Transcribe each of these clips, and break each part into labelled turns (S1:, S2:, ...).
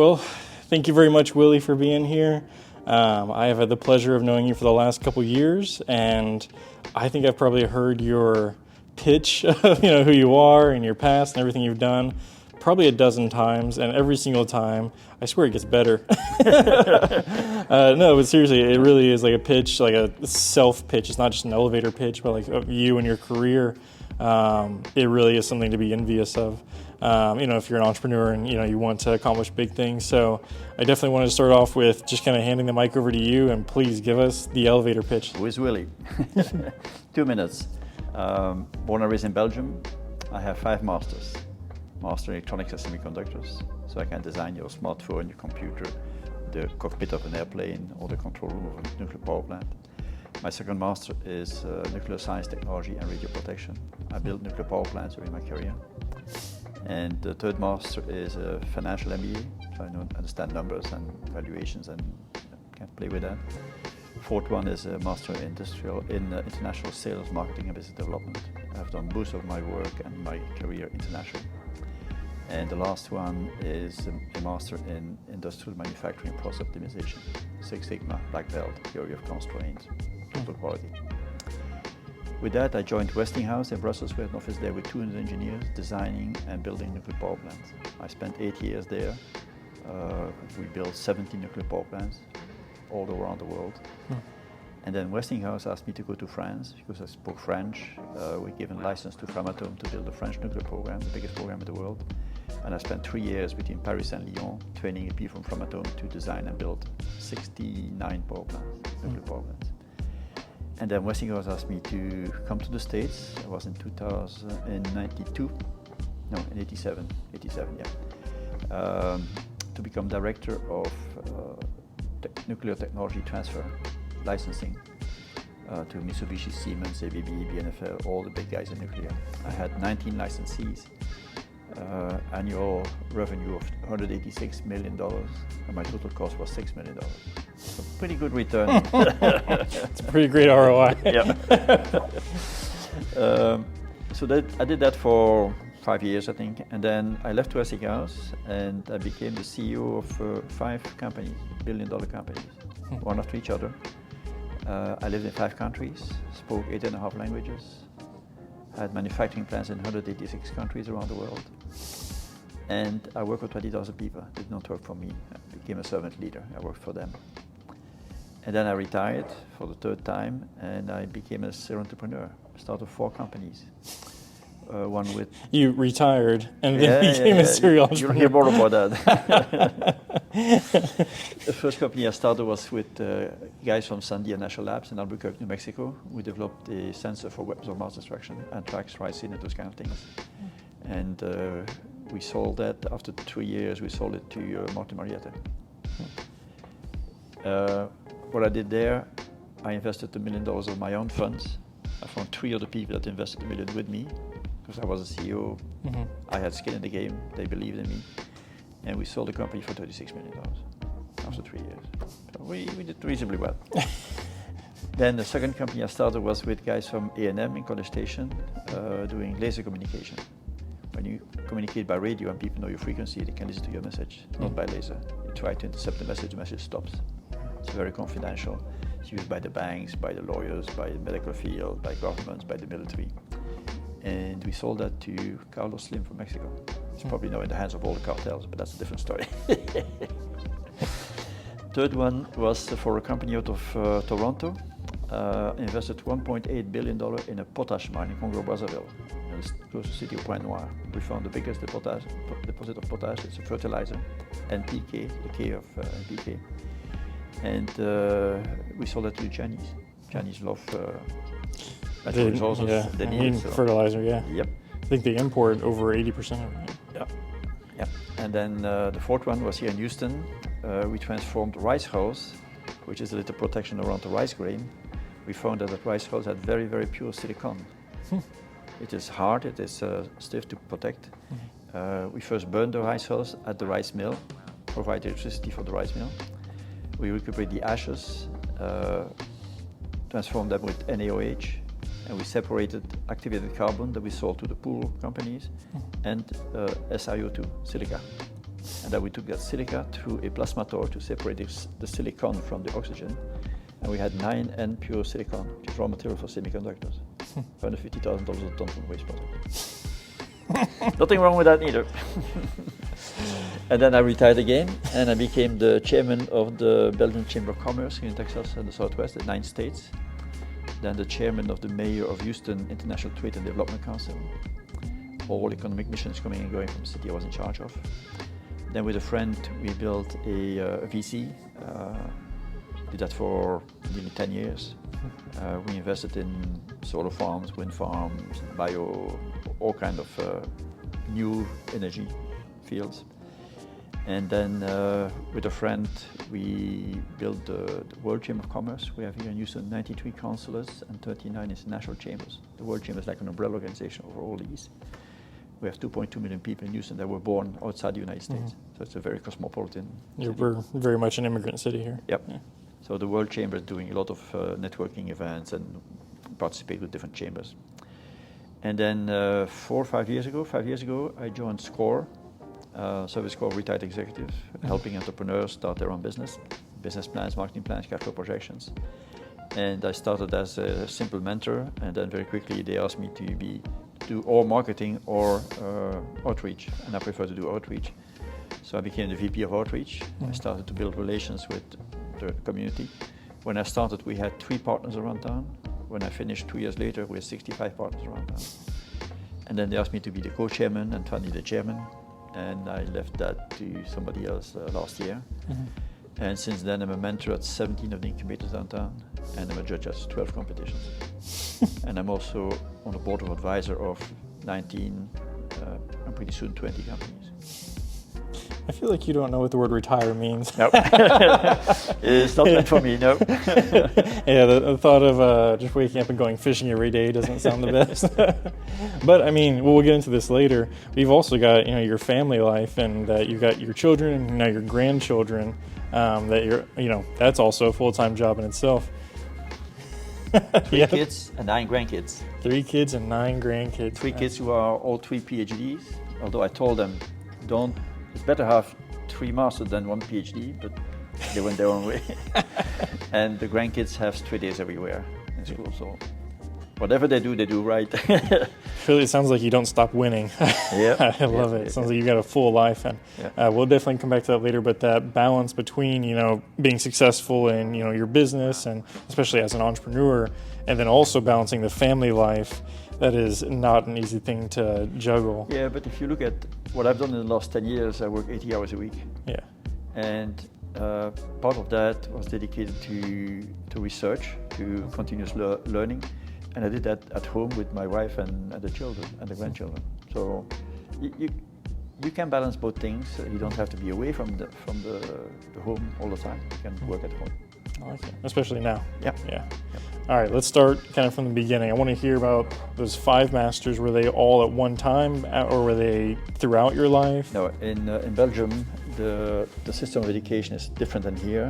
S1: Well, thank you very much, Willy, for being here. I have had the pleasure of knowing you for the last couple years, and I think I've probably heard your pitch of who you are and your past and everything you've done probably a dozen times, and every single time, I swear it gets better. No, but seriously, it really is like a pitch, like a self-pitch. It's not just an elevator pitch, but like of you and your career. It really is something to be envious of. If you're an entrepreneur and you want to accomplish big things. So I definitely wanted to start off with just kind of handing the mic over to you, and please give us the elevator pitch.
S2: Who is Willy? 2 minutes. Born and raised in Belgium. I have 5 masters. Master in electronics and semiconductors, so I can design your smartphone, your computer, the cockpit of an airplane, or the control room of a nuclear power plant. My second master is nuclear science, technology, and radio protection. I built nuclear power plants during my career. And the third master is a financial MBA, so I understand numbers and valuations and can play with that. Fourth one is a master in international sales, marketing, and business development. I've done most of my work and my career internationally. And the last one is a master in industrial manufacturing process optimization, Six Sigma, Black Belt, theory of constraints, total quality. With that, I joined Westinghouse in Brussels. We had an office there with 200 engineers designing and building nuclear power plants. I spent 8 years there. We built 70 nuclear power plants all around the world. And then Westinghouse asked me to go to France because I spoke French. We gave a license to Framatome to build the French nuclear program, the biggest program in the world. And I spent 3 years between Paris and Lyon training people from Framatome to design and build 69 power plants, nuclear power plants. And then Westinghouse asked me to come to the States. I was in 87, to become director of nuclear technology transfer licensing to Mitsubishi, Siemens, ABB, BNFL, all the big guys in nuclear. I had 19 licensees, annual revenue of $186 million, and my total cost was $6 million. So pretty good return.
S1: It's a pretty great ROI.
S2: Yeah. I did that for 5 years, I think, and then I left Westinghouse and I became the CEO of 5 companies, billion-dollar companies, one after each other. I lived in 5 countries, spoke 8.5 languages, had manufacturing plants in 186 countries around the world, and I worked for 20,000 people. Did not work for me. I became a servant leader. I worked for them. And then I retired for the 3rd time, and I became a serial entrepreneur. Started 4 companies. One with...
S1: You retired and then became a serial entrepreneur.
S2: You'll hear more about that. The first company I started was with guys from Sandia National Labs in Albuquerque, New Mexico. We developed a sensor for weapons of mass destruction, anthrax, ricin, and those kind of things. And we sold that. After 3 years, we sold it to Martin Marietta. What I did there, I invested $1 million of my own funds. I found 3 other people that invested $1 million with me, because I was a CEO. I had skin in the game. They believed in me. And we sold the company for $36 million after 3 years. So we did reasonably well. Then the second company I started was with guys from A&M in College Station, doing laser communication. When you communicate by radio and people know your frequency, they can listen to your message, not by laser. You try to intercept the message stops. It's very confidential. It's used by the banks, by the lawyers, by the medical field, by governments, by the military. And we sold that to Carlos Slim from Mexico. It's probably now in the hands of all the cartels, but that's a different story. Third one was for a company out of Toronto. Invested $1.8 billion in a potash mine in Congo-Brazzaville, close to the city of Pointe Noire. We found the biggest deposit of potash. It's a fertilizer, NPK, the K of NPK. And we sold that to the Chinese. Chinese love natural resources.
S1: Yeah,
S2: they need it,
S1: fertilizer, yeah.
S2: Yep.
S1: I think they import over 80% of it.
S2: Yeah. And then the fourth one was here in Houston. We transformed rice hulls, which is a little protection around the rice grain. We found that the rice hulls had very, very pure silicon. It is hard, it is stiff to protect. We first burned the rice hulls at the rice mill, provide electricity for the rice mill. We recuperate the ashes, transform them with NaOH, and we separated activated carbon that we sold to the pool companies and SiO2, silica. And then we took that silica through a plasma torch to separate the silicon from the oxygen. And we had 9N pure silicon, which is raw material for semiconductors. $150,000 a ton from waste product. Nothing wrong with that either. And then I retired again, and I became the chairman of the Belgian Chamber of Commerce here in Texas and the Southwest, in 9 states. Then the chairman of the mayor of Houston International Trade and Development Council. All economic missions coming and going from the city I was in charge of. Then with a friend, we built a VC. Did that for nearly 10 years. We invested in solar farms, wind farms, bio, all kind of new energy fields. And then with a friend, we built the World Chamber of Commerce. We have here in Houston 93 councillors and 39 international chambers. The World Chamber is like an umbrella organization over all these. We have 2.2 million people in Houston that were born outside the United States. So it's a very cosmopolitan city.
S1: We're very much an immigrant city here.
S2: Yep.
S1: Yeah.
S2: So the World Chamber is doing a lot of networking events and participate with different chambers. And then 5 years ago, I joined SCORE, Service Corps Retired Executive, helping entrepreneurs start their own business plans, marketing plans, cash flow projections. And I started as a simple mentor, and then very quickly they asked me to do or marketing or outreach, and I prefer to do outreach. So I became the VP of Outreach. I started to build relations with the community. When I started, we had 3 partners around town. When I finished 2 years later, we had 65 partners around town. And then they asked me to be the co-chairman and finally the chairman. And I left that to somebody else last year. And since then, I'm a mentor at 17 of the incubators downtown, and I'm a judge at 12 competitions. And I'm also on the board of advisor of 19, and pretty soon 20 companies.
S1: I feel like you don't know what the word retire means.
S2: No, it's not meant for me, no.
S1: Yeah, the thought of just waking up and going fishing every day doesn't sound the best. But I mean, we'll get into this later. We've also got your family life, and you've got your children and now your grandchildren. That's also a full-time job in itself.
S2: 3 kids and 9 grandkids.
S1: 3 kids and 9 grandkids.
S2: 3 kids who are all 3 PhDs. Although I told them, it's better have 3 masters than 1 PhD, but they went their own way. And the grandkids have straight A's everywhere in school, so whatever they do right.
S1: Really, it sounds like you don't stop winning.
S2: Yeah,
S1: I love it. It sounds like you've got a full life, and we'll definitely come back to that later. But that balance between being successful in your business, and especially as an entrepreneur, and then also balancing the family life, that is not an easy thing to juggle.
S2: Yeah, but if you look at what I've done in the last 10 years, I work 80 hours a week.
S1: Yeah.
S2: And part of that was dedicated to research, to continuous learning. And I did that at home with my wife and the children and the grandchildren. So you can balance both things. You don't have to be away from the home all the time. You can work at home.
S1: I like it, especially now.
S2: Yeah.
S1: Yeah. All right, let's start kind of from the beginning. I want to hear about those 5 masters. Were they all at one time, or were they throughout your life?
S2: No, in Belgium, the system of education is different than here.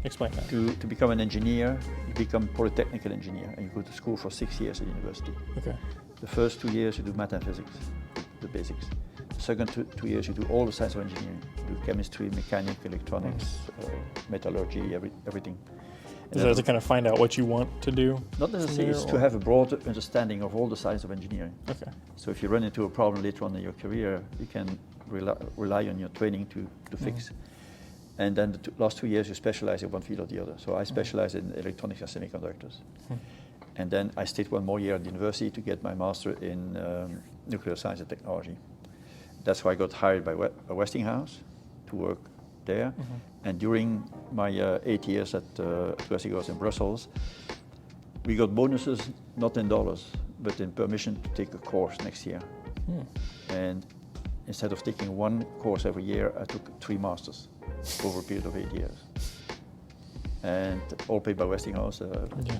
S1: Explain that.
S2: To become an engineer, you become polytechnical engineer, and you go to school for 6 years at university.
S1: Okay.
S2: The first 2 years you do math and physics, the basics. The second 2 years you do all the science of engineering. You do chemistry, mechanics, electronics, metallurgy, everything.
S1: Is that to kind of find out what you want to do?
S2: Not necessarily, it's to have a broad understanding of all the science of engineering.
S1: Okay.
S2: So if you run into a problem later on in your career, you can rely on your training to fix. And then the last 2 years you specialize in one field or the other. So I specialize in electronics and semiconductors. And then I stayed 1 more year at the university to get my master in nuclear science and technology. That's why I got hired by Westinghouse to work there. And during my 8 years at Westinghouse in Brussels, we got bonuses not in dollars, but in permission to take a course next year. And instead of taking 1 course every year, I took 3 masters over a period of 8 years. And all paid by Westinghouse,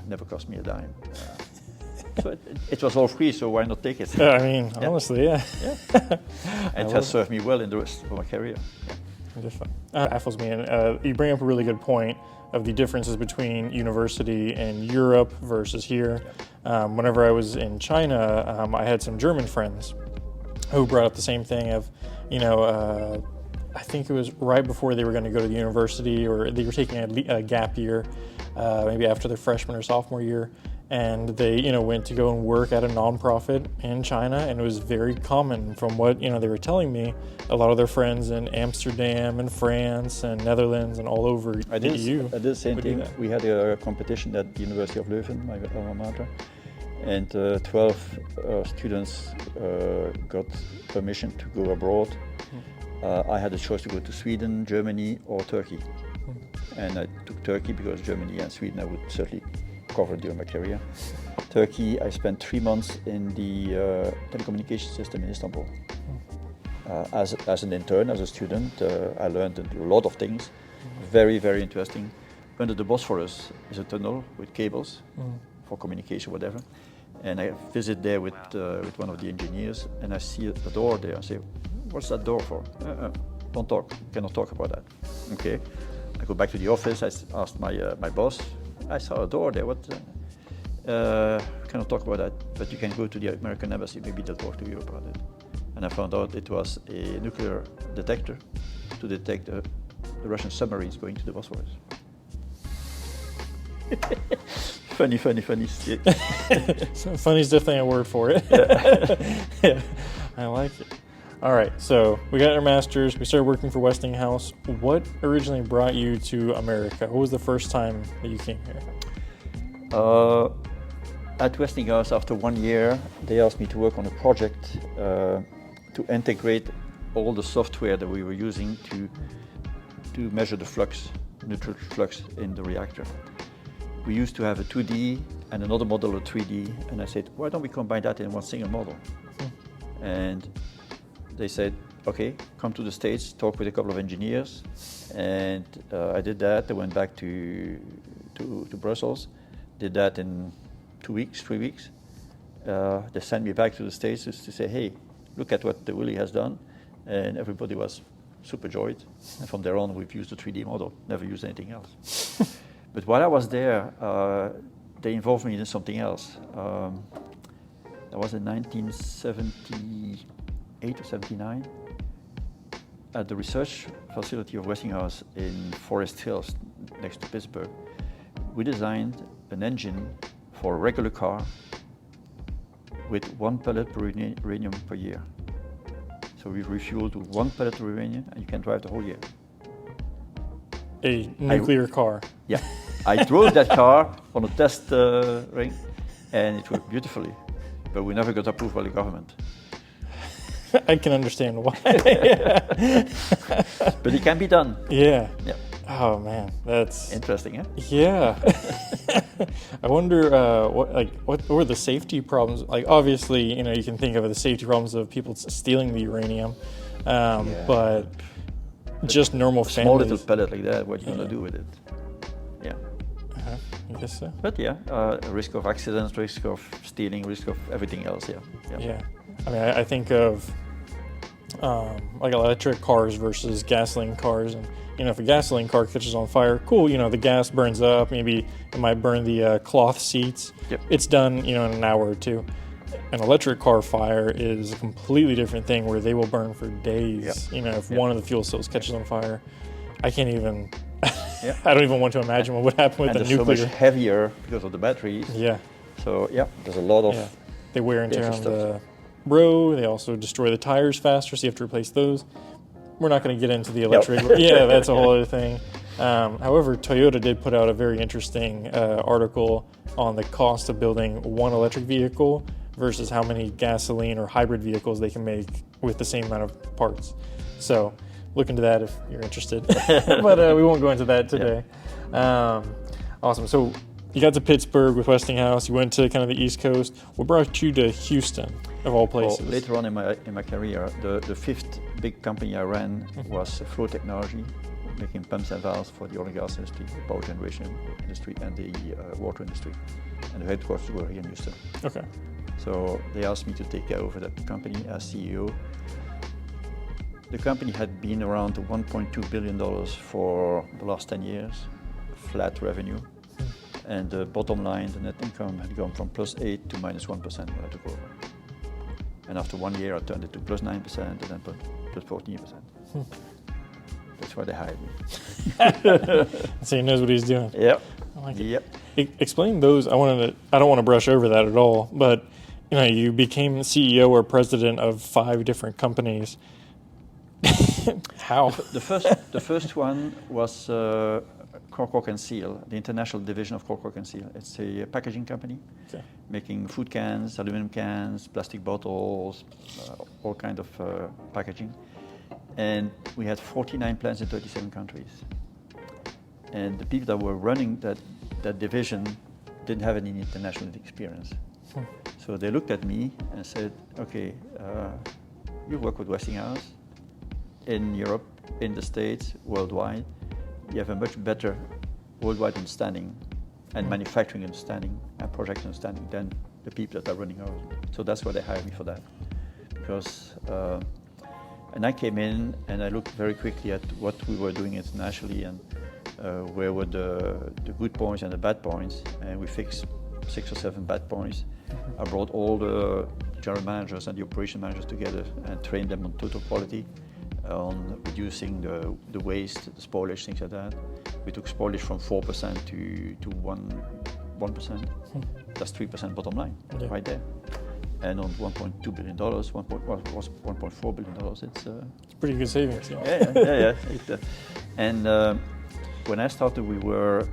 S2: never cost me a dime. So it was all free, so why not take it?
S1: I mean, honestly, yeah.
S2: And it has served me well in the rest of my career.
S1: Baffles me, and you bring up a really good point of the differences between university and Europe versus here. Whenever I was in China, I had some German friends who brought up the same thing of, I think it was right before they were going to go to the university, or they were taking a gap year, maybe after their freshman or sophomore year, and they, went to go and work at a nonprofit in China, and it was very common from what, they were telling me. A lot of their friends in Amsterdam and France and Netherlands and all over the EU.
S2: I did the same thing. We had a competition at the University of Leuven, my alma mater, and 12 students got permission to go abroad. I had a choice to go to Sweden, Germany, or Turkey. And I took Turkey because Germany and Sweden I would certainly cover during my career. Turkey, I spent 3 months in the telecommunication system in Istanbul. As an intern, as a student, I learned a lot of things. Very, very interesting. Under the Bosphorus is a tunnel with cables for communication, whatever. And I visit there with one of the engineers, and I see a door there. I say, "What's that door for?" Don't talk. Cannot talk about that. Okay. I go back to the office. I asked my boss. I saw a door there. What? Cannot talk about that. But you can go to the American embassy. Maybe they'll talk to you about it. And I found out it was a nuclear detector to detect the Russian submarines going to the Bosphorus. Funny.
S1: Funny is definitely a word for it. Yeah, I like it. All right, so we got our masters. We started working for Westinghouse. What originally brought you to America? What was the first time that you came here?
S2: At Westinghouse, after 1 year, they asked me to work on a project to integrate all the software that we were using to measure the flux, neutral flux in the reactor. We used to have a 2D and another model of 3D, and I said, why don't we combine that in one single model? And they said, okay, come to the States, talk with a couple of engineers, and I did that. I went back to Brussels, did that in 2 weeks, 3 weeks. They sent me back to the States just to say, hey, look at what the Willy has done, and everybody was super joyed. And from there on, we've used the 3D model, never used anything else. But while I was there, they involved me in something else. That was in 1978 or 79. At the research facility of Westinghouse in Forest Hills, next to Pittsburgh, we designed an engine for a regular car with 1 pellet per uranium per year. So we refueled to 1 pellet of uranium, and you can drive the whole year.
S1: A nuclear car.
S2: Yeah, I drove that car on a test ring, and it worked beautifully. But we never got approved by the government.
S1: I can understand why.
S2: But it can be done.
S1: Yeah.
S2: Yeah.
S1: Oh man, that's
S2: interesting, eh?
S1: Yeah. I wonder what were the safety problems? Like obviously, you can think of the safety problems of people stealing the uranium, but just normal families.
S2: Small little pellet like that. What you gonna do with it? Yeah.
S1: I guess so.
S2: But risk of accidents, risk of stealing, risk of everything else.
S1: Yeah. I mean, I think of like electric cars versus gasoline cars, and if a gasoline car catches on fire, cool. The gas burns up. Maybe it might burn the cloth seats.
S2: Yep.
S1: It's done, in an hour or two. An electric car fire is a completely different thing, where they will burn for days.
S2: Yep.
S1: If one of the fuel cells catches on fire, I can't even.
S2: Yeah.
S1: I don't even want to imagine what would happen with the nuclear.
S2: And so much heavier because of the batteries.
S1: Yeah.
S2: So there's a lot of.
S1: Yeah. They wear and tear on the road. They also destroy the tires faster, so you have to replace those. We're not going to get into the electric. Yeah, that's a whole other thing. However, Toyota did put out a very interesting article on the cost of building one electric vehicle versus how many gasoline or hybrid vehicles they can make with the same amount of parts. So look into that if you're interested. But we won't go into that today. Awesome. So you got to Pittsburgh with Westinghouse. You went to kind of the East Coast. What brought you to Houston, of all places?
S2: Well, later on in my career, the fifth big company I ran was Flow Technology, making pumps and valves for the oil and gas industry, the power generation industry, and the water industry. And the headquarters were here in Houston.
S1: Okay.
S2: So they asked me to take over that company as CEO. The company had been around $1.2 billion for the last 10 years, flat revenue. And the bottom line, the net income, had gone from +8% to -1% when I took over. And after 1 year, I turned it to +9% and then +14%. That's why they hired me.
S1: So he knows what he's doing.
S2: Yep.
S1: I like it.
S2: Yep.
S1: Explain those. I don't want to brush over that at all, but you became CEO or president of 5 different companies. How?
S2: The first one was Cork and Seal, the international division of Cork and Seal. It's a packaging company,
S1: Okay.
S2: making food cans, aluminum cans, plastic bottles, all kind of packaging. And we had 49 plants in 37 countries. And the people that were running that division didn't have any international experience. So they looked at me and said, okay, you work with Westinghouse in Europe, in the States, worldwide. You have a much better worldwide understanding and manufacturing understanding and project understanding than the people that are running ours. So that's why they hired me for that. Because, and I came in and I looked very quickly at what we were doing internationally and where were the good points and the bad points, and we fixed 6 or 7 bad points. I brought all the general managers and the operation managers together and trained them on total quality, on reducing the waste, the spoilage, things like that. We took spoilage from 4% to 1%. That's 3% bottom line, right there. And on $1.2 billion, $1.4 billion,
S1: It's pretty good savings.
S2: Yeah. And when I started, we were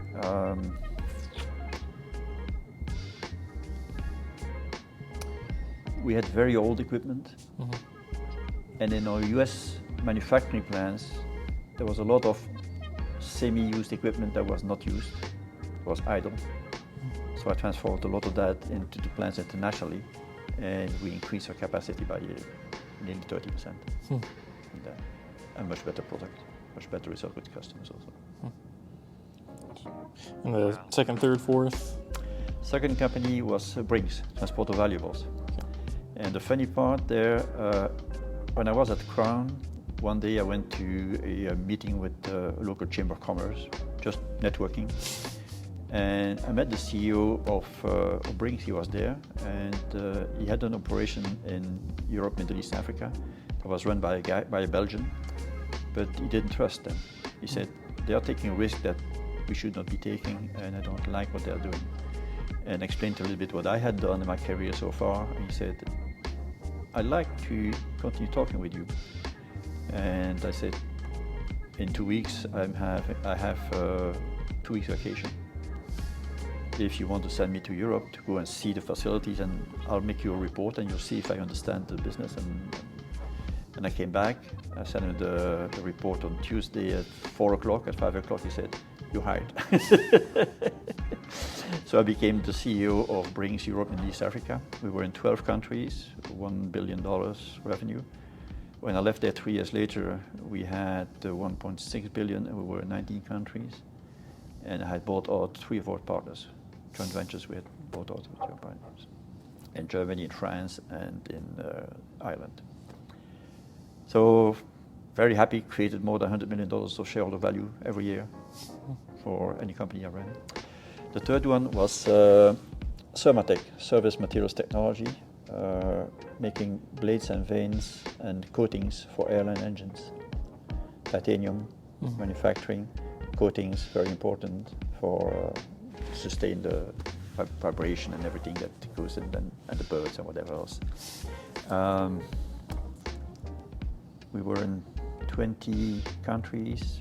S2: we had very old equipment, and in our US manufacturing plants, there was a lot of semi-used equipment that was not used, was idle. So I transferred a lot of that into the plants internationally, and we increased our capacity by nearly 30%. And a much better product, much better result with customers also.
S1: And the second, third, fourth?
S2: Second company was Brinks, Transport of Valuables. And the funny part there, when I was at Crown, one day I went to a meeting with a local chamber of commerce, just networking. And I met the CEO of Brinks. He was there, and he had an operation in Europe, Middle East, Africa that was run by a Belgian, but he didn't trust them. He said, they are taking a risk that we should not be taking, and I don't like what they're doing. And explained a little bit what I had done in my career so far, and he said, I'd like to continue talking with you. And I said, in 2 weeks, I have 2 weeks vacation. If you want to send me to Europe to go and see the facilities, and I'll make you a report and you'll see if I understand the business. And I came back, I sent him the report on Tuesday at 4 o'clock. At 5 o'clock he said, you're hired. So I became the CEO of Brinks Europe and East Africa. We were in 12 countries, $1 billion revenue. When I left there 3 years later, we had 1.6 billion and we were in 19 countries. And I had bought out 3 of our partners, joint ventures we had bought out with our partners. In Germany, in France, and in Ireland. So very happy, created more than $100 million of shareholder value every year for any company I ran. The third one was Sermatech, Service Materials Technology, making blades and vanes and coatings for airline engines. Titanium manufacturing, coatings, very important for sustain the vibration and everything that goes in, and the birds and whatever else. We were in 20 countries,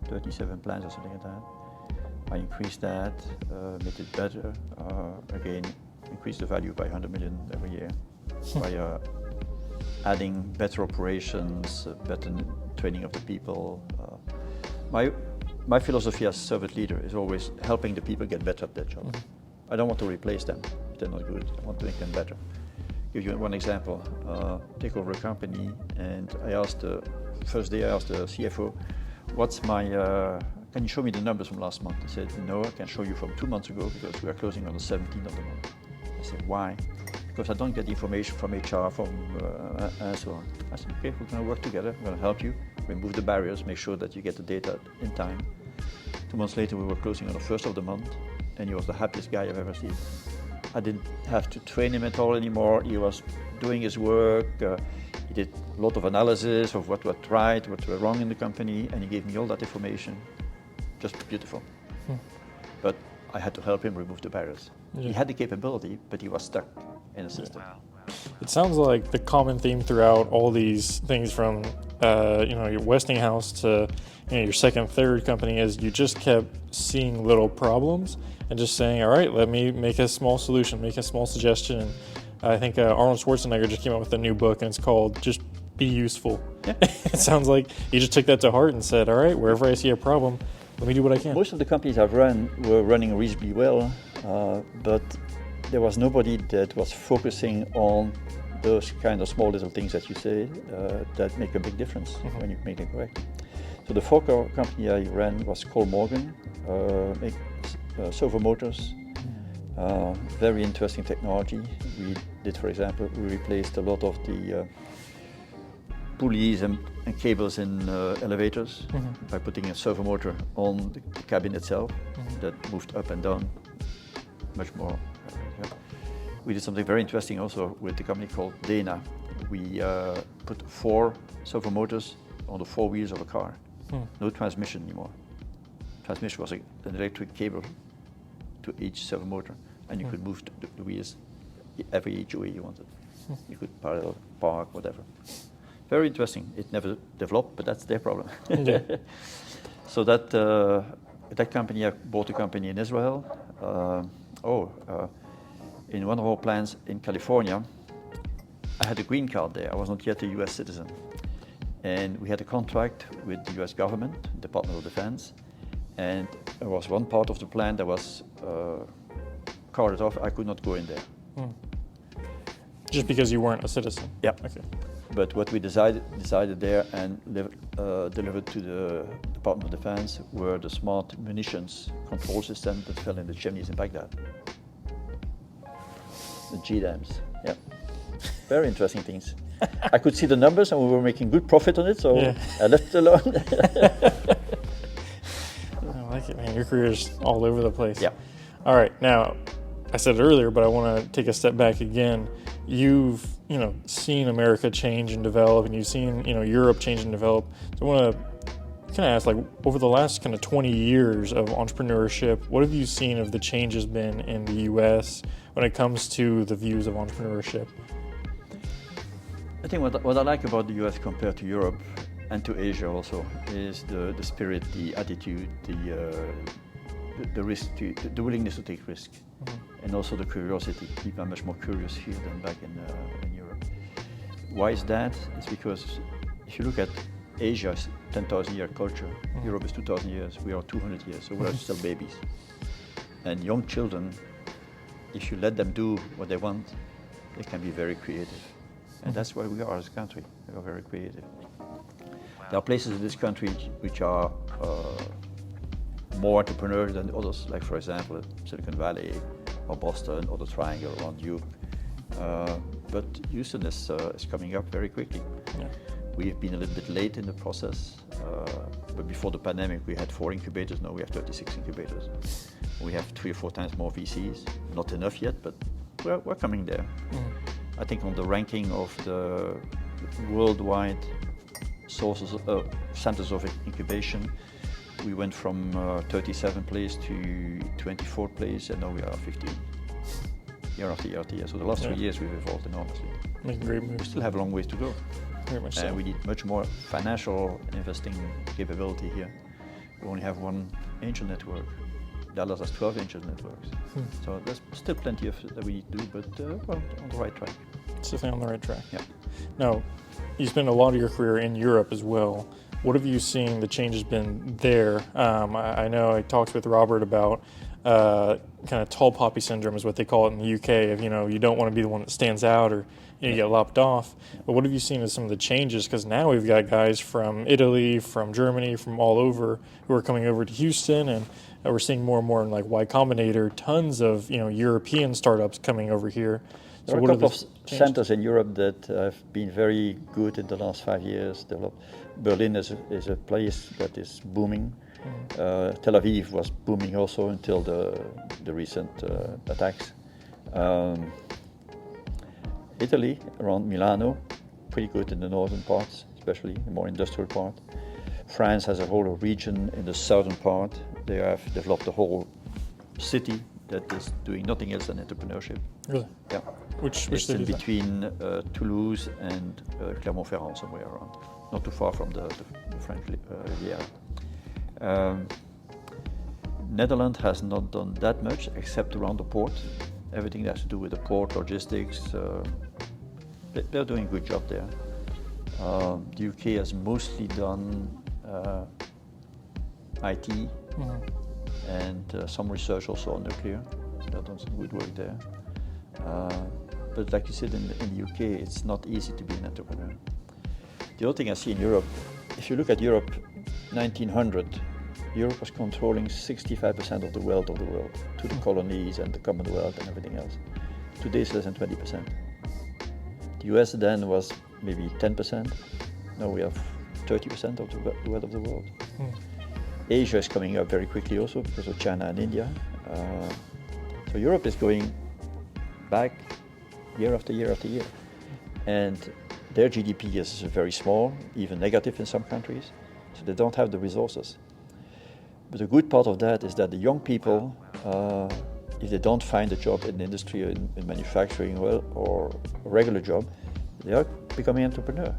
S2: 37 plants or something like that. I increased that, made it better, again, increased the value by 100 million every year by adding better operations, better training of the people. My philosophy as servant leader is always helping the people get better at their job. I don't want to replace them if they're not good. I want to make them better. Give you one example. Take over a company, and I asked first day I asked the CFO, "What's my? Can you show me the numbers from last month?" He said, "No, I can show you from 2 months ago because we are closing on the 17th of the month." I said, "Why?" "Because I don't get the information from HR, and so on." I said, "Okay, we're going to work together. I'm going to help you remove the barriers, make sure that you get the data in time." 2 months later, we were closing on the 1st of the month, and he was the happiest guy I've ever seen. I didn't have to train him at all anymore. He was doing his work. He did a lot of analysis of what was right, what was wrong in the company, and he gave me all that information. Just beautiful. But I had to help him remove the barriers.
S1: Yeah.
S2: He had the capability, but he was stuck in the system.
S1: It sounds like the common theme throughout all these things from your Westinghouse to your second, third company is you just kept seeing little problems and just saying, all right, let me make a small solution, make a small suggestion. And I think Arnold Schwarzenegger just came out with a new book, and it's called Just Be Useful.
S2: Yeah.
S1: It sounds like you just took that to heart and said, all right, wherever I see a problem, let me do what I can.
S2: Most of the companies I've run were running reasonably well, but there was nobody that was focusing on those kind of small little things that you say that make a big difference when you make it correct. So the focal company I ran was Cole Morgan, make servo motors, very interesting technology. We did, for example, we replaced a lot of the pulleys and cables in elevators by putting a servo motor on the cabin itself that moved up and down much more. We did something very interesting also with the company called Dana. We put 4 servo motors on the 4 wheels of a car. No transmission anymore. Transmission was an electric cable to each servo motor, and you could move the wheels every each way you wanted. You could parallel, park, whatever. Very interesting. It never developed, but that's their problem.
S1: Yeah.
S2: So that company, I bought a company in Israel. In one of our plants in California, I had a green card there. I was not yet a US citizen. And we had a contract with the US government, Department of Defense, and there was one part of the plant that was carded off. I could not go in there.
S1: Just because you weren't a citizen?
S2: Yeah.
S1: Okay.
S2: But what we decided there and delivered to the Department of Defense were the smart munitions control system that fell in the chimneys in Baghdad. The GDAMs, yeah. Very interesting things. I could see the numbers and we were making good profit on it, so yeah. I left it alone.
S1: I like it, man. Your career's all over the place.
S2: Yeah.
S1: All right, now, I said it earlier, but I want to take a step back again. You've, seen America change and develop, and you've seen, Europe change and develop. So I want to kind of ask, over the last kind of 20 years of entrepreneurship, what have you seen of the changes been in the U.S. when it comes to the views of entrepreneurship?
S2: I think what I like about the U.S. compared to Europe and to Asia also is the spirit, the attitude, the risk, the willingness to take risk, and also the curiosity. People are much more curious here than back in Europe. Why is that? It's because if you look at Asia's 10,000-year culture, Europe is 2,000 years, we are 200 years, so we are still babies. And young children, if you let them do what they want, they can be very creative. And that's why we are as a country, we are very creative. There are places in this country which are more entrepreneurial than others, like for example Silicon Valley or Boston or the Triangle around you. But Houston is coming up very quickly. Yeah. We have been a little bit late in the process, but before the pandemic we had 4 incubators, now we have 36 incubators. We have 3 or 4 times more VCs, not enough yet, but we're coming there. I think on the ranking of the worldwide sources, centers of incubation, we went from 37th place to 24th place, and now we are 15. Year after year after year. So the last 3 years we've evolved enormously.
S1: Making great moves.
S2: We still have a long ways to go.
S1: Very much so.
S2: And we need much more financial investing capability here. We only have 1 angel network. Dallas has 12 angel networks. So there's still plenty that we need to do, but we're on the right track.
S1: It's definitely on the right track.
S2: Yeah.
S1: Now, you spent a lot of your career in Europe as well. What have you seen the changes been there? I know I talked with Robert about kind of tall poppy syndrome is what they call it in the UK. If you don't want to be the one that stands out or you get lopped off. But what have you seen as some of the changes? Because now we've got guys from Italy, from Germany, from all over who are coming over to Houston, and we're seeing more and more in like Y Combinator, tons of European startups coming over here.
S2: There are a couple of centers in Europe that have been very good in the last 5 years. Berlin is a place that is booming. Tel Aviv was booming also until the recent attacks. Italy, around Milano, pretty good in the northern parts, especially the more industrial part. France has a whole region in the southern part. They have developed a whole city that is doing nothing else than entrepreneurship.
S1: Really?
S2: Yeah.
S1: Which
S2: It's
S1: city
S2: in
S1: is that?
S2: between Toulouse and Clermont-Ferrand, somewhere around, not too far from the French Riviera. Netherlands has not done that much except around the port. Everything that has to do with the port, logistics, they're doing a good job there. The UK has mostly done IT and some research also on nuclear. They've done some good work there. But like you said, in the UK, it's not easy to be an entrepreneur. The other thing I see in Europe, if you look at Europe, 1900, Europe was controlling 65% of the wealth of the world, to the colonies and the Commonwealth and everything else. Today it's less than 20%. The US then was maybe 10%. Now we have 30% of the wealth of the world. Asia is coming up very quickly also because of China and India. So Europe is going back year after year after year. And their GDP is very small, even negative in some countries, so they don't have the resources. But the good part of that is that the young people, if they don't find a job in the industry or in manufacturing or a regular job, they are becoming entrepreneur.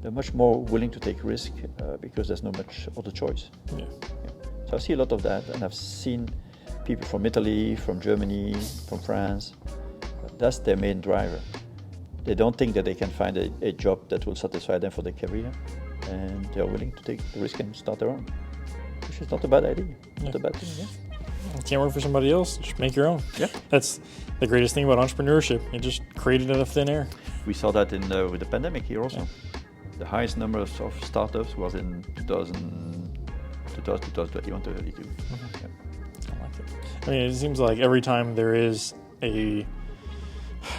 S2: They're much more willing to take risk because there's not much other choice.
S1: Yeah.
S2: So I see a lot of that, and I've seen people from Italy, from Germany, from France. That's their main driver. They don't think that they can find a job that will satisfy them for their career, and they are willing to take the risk and start their own, which is not a bad idea, not a bad thing. Yeah.
S1: You can't work for somebody else, just make your own.
S2: Yeah.
S1: That's the greatest thing about entrepreneurship. You just create it out of thin air.
S2: We saw that with the pandemic here also. Yeah. The highest number of startups was in 2021 to 2022. Yeah.
S1: I like it. I mean, it seems like every time there is I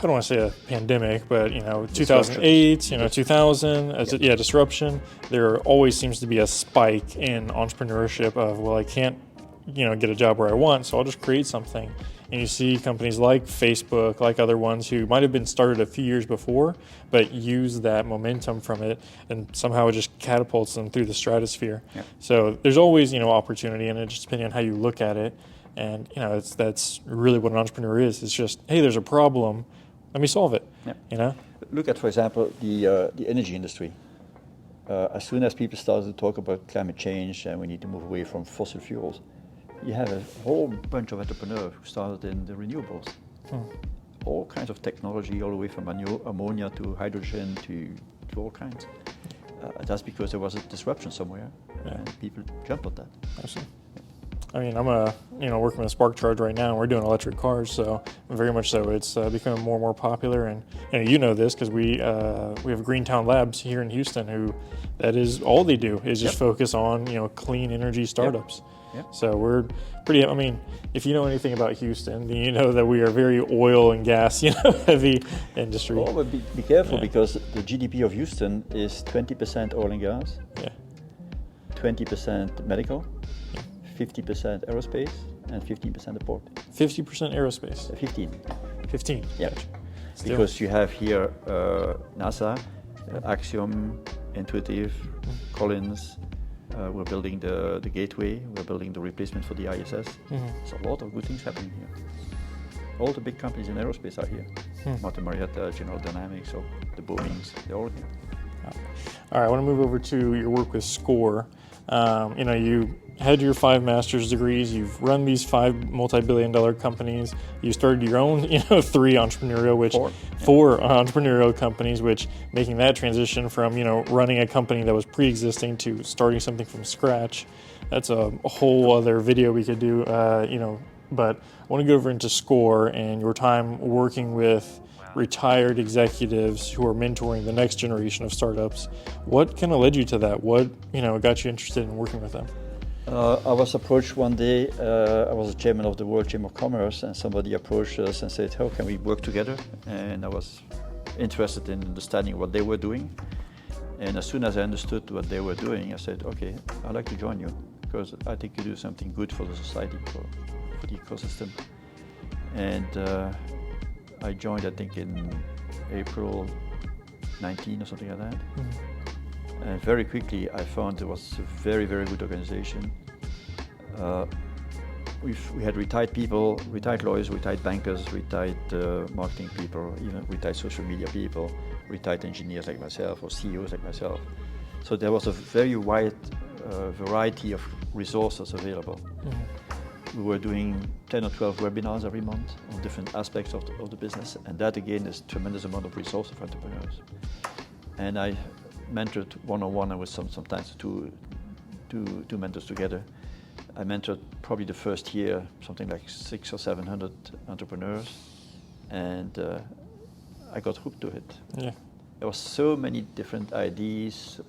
S1: don't want to say a pandemic, but 2008, 2000, disruption. There always seems to be a spike in entrepreneurship of, well, I can't, get a job where I want, so I'll just create something. And you see companies like Facebook, like other ones who might have been started a few years before, but use that momentum from it, and somehow it just catapults them through the stratosphere.
S2: Yeah.
S1: So there's always, opportunity, and it just depending on how you look at it. And that's really what an entrepreneur is. It's just, hey, there's a problem, let me solve it.
S2: Yeah. Look at, for example, the energy industry. As soon as people started to talk about climate change and we need to move away from fossil fuels, you have a whole bunch of entrepreneurs who started in the renewables. All kinds of technology, all the way from ammonia to hydrogen to all kinds. That's because there was a disruption somewhere, and people jumped on that.
S1: Absolutely. I mean, I'm working with Spark Charge right now, and we're doing electric cars, so very much so. It's becoming more and more popular, and this because we have Greentown Labs here in Houston, that is all they do is just focus on clean energy startups.
S2: Yep.
S1: So we're pretty. I mean, if you know anything about Houston, then you know that we are very oil and gas heavy industry.
S2: Oh, but be careful because the GDP of Houston is 20% oil and gas, 20% medical, 50% aerospace, and 15% the port.
S1: 50% aerospace. 15.
S2: Yeah. Because you have here NASA, Axiom, Intuitive, Collins. We're building the gateway. We're building the replacement for the ISS. There's a lot of good things happening here. All the big companies in aerospace are here. Martin Marietta, General Dynamics, so the Boeings, they're all here.
S1: All right, I want to move over to your work with SCORE. You had your 5 master's degrees. You've run these 5 multi-billion-dollar companies. You started your own, 3 entrepreneurial, 4 entrepreneurial companies. Which making that transition from running a company that was pre-existing to starting something from scratch, that's a whole other video we could do. But I want to go over into SCORE and your time working with retired executives who are mentoring the next generation of startups. What kind of led you to that? What got you interested in working with them?
S2: I was approached one day. I was the chairman of the World Chamber of Commerce, and somebody approached us and said, "How can we work together?" And I was interested in understanding what they were doing. And as soon as I understood what they were doing, I said, "Okay, I'd like to join you because I think you do something good for the society, for the ecosystem." And I joined, I think, in April 19 or something like that. And very quickly I found it was a very, very good organization. We had retired people, retired lawyers, retired bankers, retired marketing people, even retired social media people, retired engineers like myself or CEOs like myself. So there was a very wide variety of resources available. We were doing 10 or 12 webinars every month on different aspects of the business, and that again is a tremendous amount of resources for entrepreneurs. And I mentored one-on-one and with sometimes two mentors together. I mentored probably the first year something like 600 or 700 entrepreneurs, and I got hooked to it.
S1: Yeah.
S2: There were so many different ideas.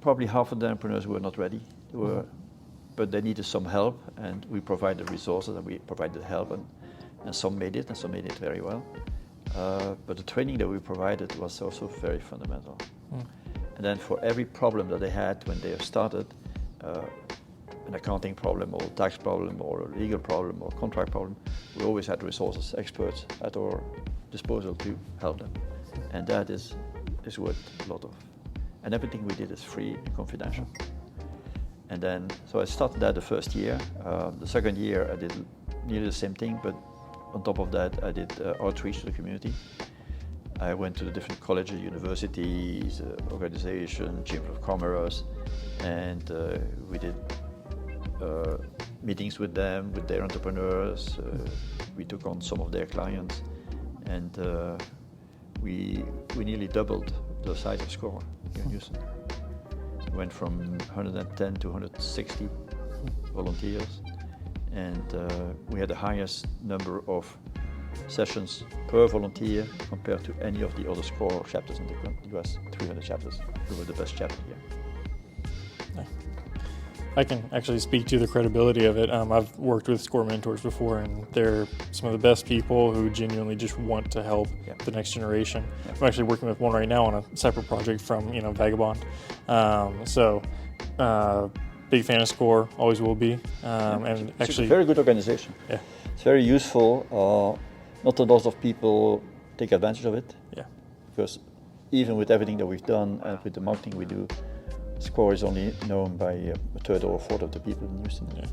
S2: Probably half of the entrepreneurs were not ready, but they needed some help, and we provided resources and we provided help, and some made it, and some made it very well. But the training that we provided was also very fundamental. And then for every problem that they had when they started, an accounting problem or tax problem or a legal problem or contract problem, we always had resources, experts at our disposal to help them. And that is worth a lot of. And everything we did is free and confidential. And then, so I started that the first year. The second year I did nearly the same thing, but on top of that I did outreach to the community. I went to the different colleges, universities, organizations, Chamber of Commerce, and we did meetings with them, with their entrepreneurs. We took on some of their clients, and we nearly doubled the size of SCORE here in Houston. We went from 110 to 160 volunteers, and we had the highest number of sessions per volunteer compared to any of the other SCORE chapters in the US, 300 chapters. We were the best chapter here.
S1: I can actually speak to the credibility of it. I've worked with SCORE mentors before, and they're some of the best people who genuinely just want to help the next generation. I'm actually working with one right now on a separate project from Vagabond. Big fan of SCORE, always will be. And actually,
S2: it's a very good organization.
S1: Yeah,
S2: it's very useful. Not a lot of people take advantage of it.
S1: Yeah,
S2: because even with everything that we've done and with the marketing we do, SCORE is only known by a third or a fourth of the people in Houston.
S1: Yeah.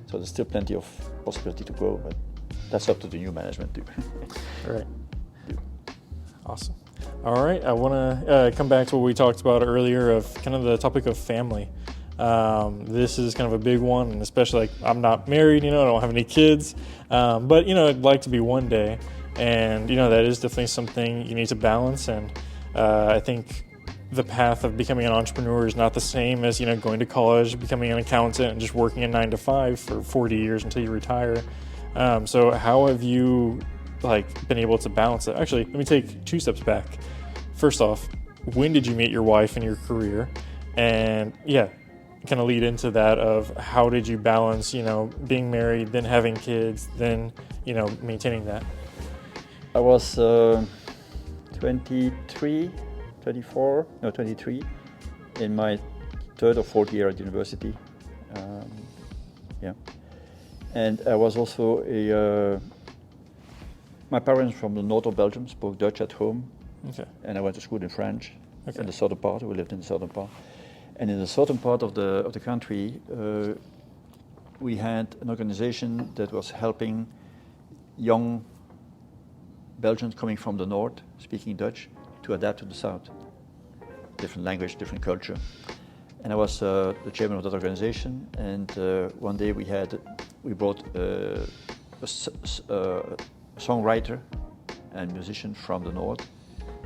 S2: So there's still plenty of possibility to grow, but that's up to the new management too.
S1: All right. Awesome. All right, I want to come back to what we talked about earlier of kind of the topic of family. This is kind of a big one, and especially like I'm not married, I don't have any kids, but I'd like to be one day, and that is definitely something you need to balance. And I think the path of becoming an entrepreneur is not the same as going to college, becoming an accountant, and just working a 9 to 5 for 40 years until you retire. So how have you been able to balance it? Actually, let me take 2 steps back. First off, when did you meet your wife in your career? And kind of lead into that of how did you balance, being married, then having kids, then, maintaining that?
S2: I was 23 in my 3rd or 4th year at university. And I was also my parents from the north of Belgium spoke Dutch at home.
S1: Okay.
S2: And I went to school in French.
S1: Okay.
S2: In the southern part. We lived in the southern part. And in the southern part of the country, we had an organization that was helping young Belgians coming from the north, speaking Dutch, to adapt to the south. Different language, different culture. And I was the chairman of that organization, and one day we brought a songwriter and musician from the north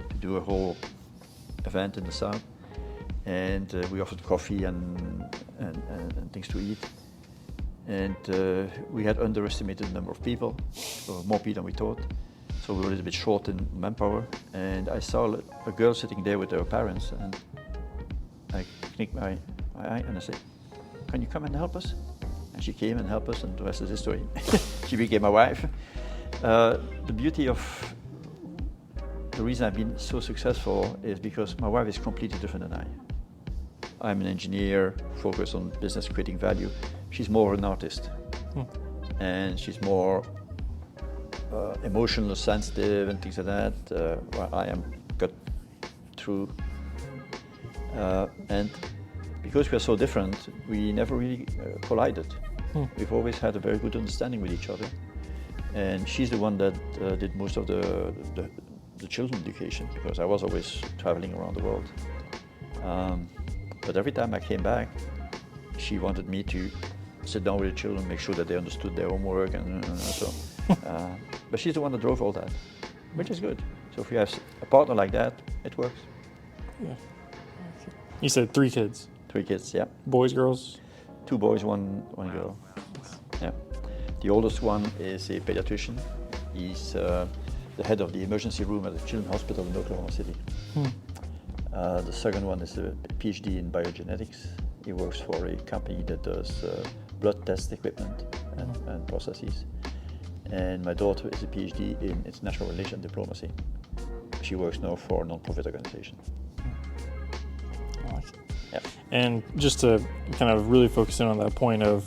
S2: to do a whole event in the south. And we offered coffee and things to eat. And we had underestimated the number of people, more people than we thought. So we were a little bit short in manpower. And I saw a girl sitting there with her parents, and I knicked my eye and I said, "Can you come and help us?" And she came and helped us, and the rest is history. She became my wife. The beauty of the reason I've been so successful is because my wife is completely different than I. I'm an engineer focused on business, creating value. She's more an artist. And she's more emotional, sensitive and things like that. While I am through. And because we are so different, we never really collided. We've always had a very good understanding with each other. And she's the one that did most of the children education, because I was always traveling around the world. But every time I came back, she wanted me to sit down with the children, make sure that they understood their homework, and so. But she's the one that drove all that, which is good. So if you have a partner like that, it works.
S1: Yeah. You said 3 kids.
S2: 3 kids, yeah.
S1: Boys, girls?
S2: 2 boys, one girl. Yeah. The oldest one is a pediatrician. He's the head of the emergency room at the Children's Hospital in Oklahoma City. The second one is a PhD in biogenetics. He works for a company that does blood test equipment and processes. And my daughter is a PhD in international relations diplomacy. She works now for a non-profit organization.
S1: I like it.
S2: Yeah.
S1: And just to kind of really focus in on that point of,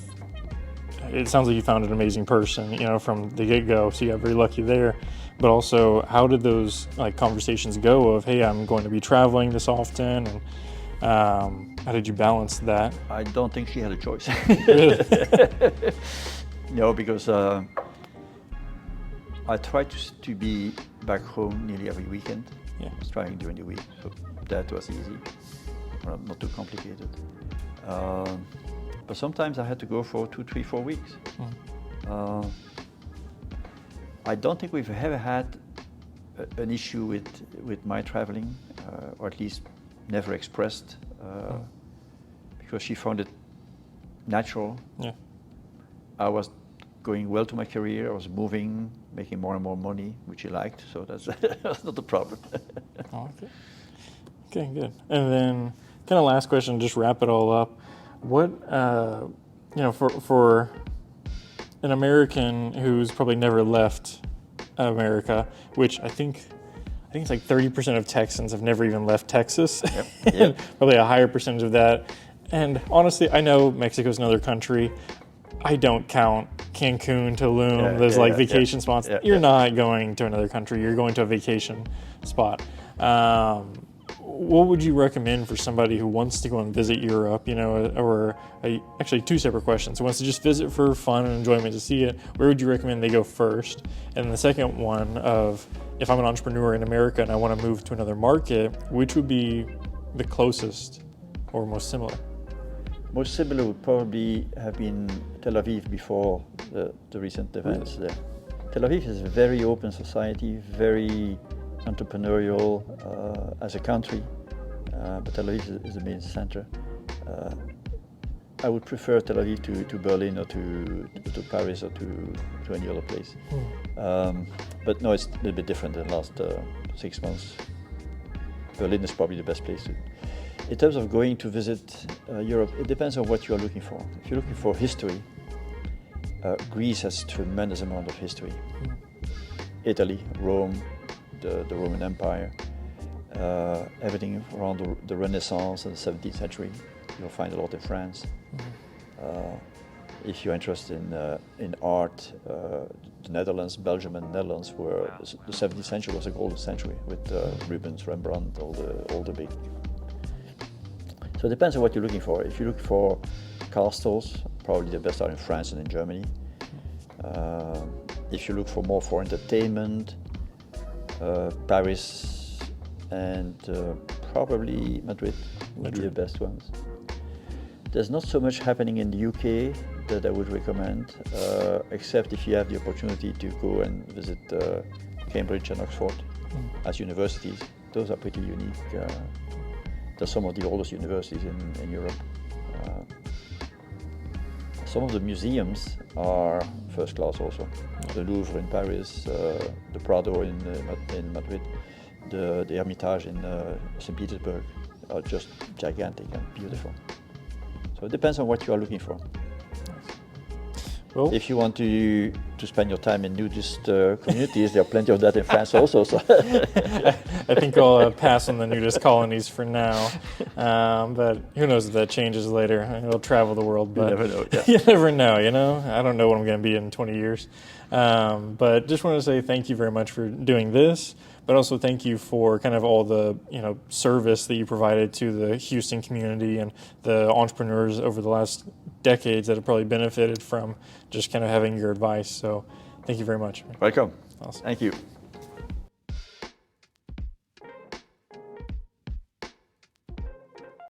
S1: it sounds like you found an amazing person, you know, from the get-go, so you got very lucky there. But also, how did those conversations go of, hey, I'm going to be traveling this often, and how did you balance that?
S2: I don't think she had a choice.
S1: Really?
S2: No, because I try to be back home nearly every weekend.
S1: Yeah.
S2: I was trying during the week, so that was easy, not too complicated. But sometimes I had to go for 2, 3, 4 weeks. I don't think we've ever had an issue with my traveling, or at least never expressed, because she found it natural.
S1: Yeah.
S2: I was going well to my career. I was moving, making more and more money, which she liked, so that's not a problem.
S1: Okay. Okay, good. And then, kind of last question, just wrap it all up. What, you know, for an American who's probably never left America, which I think it's like 30% of Texans have never even left Texas. Yep. Probably a higher percentage of that. And honestly, I know Mexico's another country. I don't count Cancun, Tulum, those vacation spots. You're not going to another country. You're going to a vacation spot. What would you recommend for somebody who wants to go and visit Europe, you know, or actually 2 separate questions. Who wants to just visit for fun and enjoyment to see it, where would you recommend they go first? And the second one of, if I'm an entrepreneur in America and I want to move to another market, which would be the closest or most similar?
S2: Most similar would probably have been Tel Aviv before the recent events there. Tel Aviv is a very open society, very entrepreneurial as a country, but Tel Aviv is the main center. I would prefer Tel Aviv to Berlin or to Paris or to any other place. But no, it's a little bit different in the last 6 months. Berlin is probably the best place to. In terms of going to visit Europe, it depends on what you are looking for. If you're looking for history, Greece has a tremendous amount of history. Italy, Rome, the Roman Empire, everything around the Renaissance and the 17th century. You'll find a lot in France. If you're interested in art, the Netherlands, Belgium and Netherlands were, the 17th century was a golden century with Rubens, Rembrandt, all the big. So it depends on what you're looking for. If you look for castles, probably the best are in France and in Germany. If you look for more for entertainment, Paris and probably Madrid would be the best ones. There's not so much happening in the UK that I would recommend, except if you have the opportunity to go and visit Cambridge and Oxford as universities. Those are pretty unique. They're some of the oldest universities in Europe. Some of the museums are first class also. The Louvre in Paris, the Prado in Madrid, the Hermitage in St. Petersburg are just gigantic and beautiful. So it depends on what you are looking for.
S1: Well,
S2: if you want to to spend your time in nudist communities. There are plenty of that in France also. So.
S1: I think I'll pass on the nudist colonies for now, but who knows if that changes later. I'll travel the world, but
S2: you never know. Yeah.
S1: You never know, you know? I don't know what I'm going to be in 20 years. But just want to say thank you very much for doing this, but also thank you for kind of all the, you know, service that you provided to the Houston community and the entrepreneurs over the last decades that have probably benefited from just kind of having your advice. So thank you very much.
S2: Welcome.
S1: Awesome.
S2: Thank you.